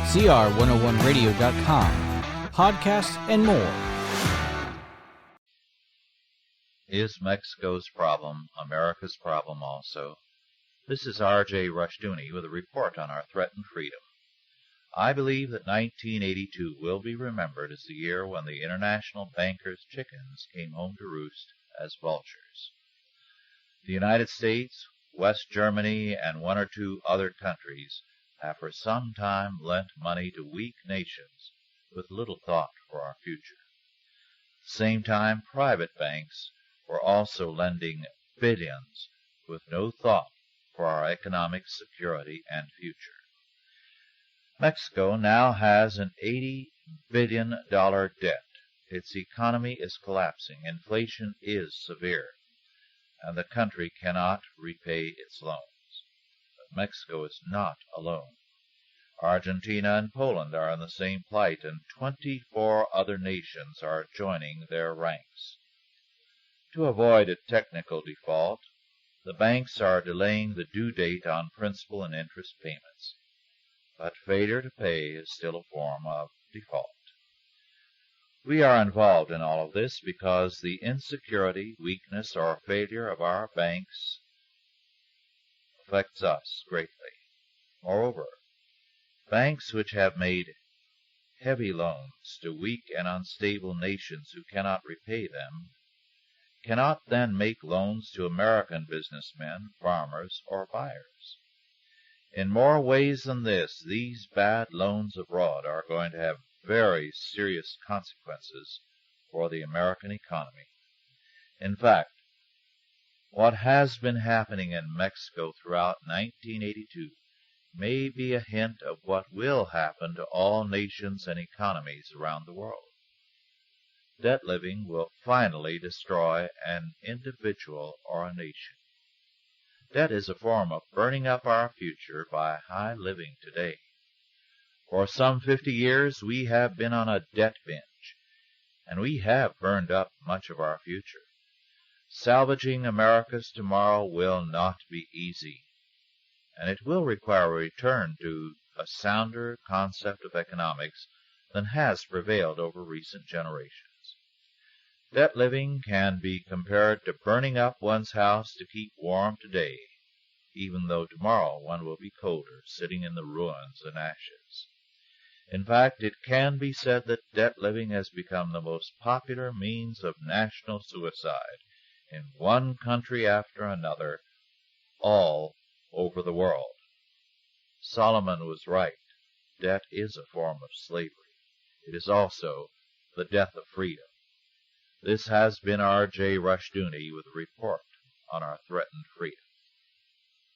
CR101radio.com, podcasts, and more. Is Mexico's problem America's problem also? This is R.J. Rushdoony with a report on our threatened freedom. I believe that 1982 will be remembered as the year when the international bankers' chickens came home to roost as vultures. The United States, West Germany, and one or two other countries have for some time lent money to weak nations with little thought for our future. At the same time, private banks were also lending billions with no thought for our economic security and future. Mexico now has an $80 billion debt. Its economy is collapsing, inflation is severe, and the country cannot repay its loans. But Mexico is not alone. Argentina and Poland are in the same plight, and 24 other nations are joining their ranks. To avoid a technical default, the banks are delaying the due date on principal and interest payments. But failure to pay is still a form of default. We are involved in all of this because the insecurity, weakness, or failure of our banks affects us greatly. Moreover, banks which have made heavy loans to weak and unstable nations who cannot repay them cannot then make loans to American businessmen, farmers, or buyers. In more ways than this, these bad loans abroad are going to have very serious consequences for the American economy. In fact, what has been happening in Mexico throughout 1982 may be a hint of what will happen to all nations and economies around the world. Debt living will finally destroy an individual or a nation. Debt is a form of burning up our future by high living today. For some 50 years we have been on a debt binge, and we have burned up much of our future. Salvaging America's tomorrow will not be easy, and it will require a return to a sounder concept of economics than has prevailed over recent generations. Debt living can be compared to burning up one's house to keep warm today, even though tomorrow one will be colder, sitting in the ruins and ashes. In fact, it can be said that debt living has become the most popular means of national suicide in one country after another, all over the world. Solomon was right. Debt is a form of slavery. It is also the death of freedom. This has been R.J. Rushdoony with a report on our threatened freedom.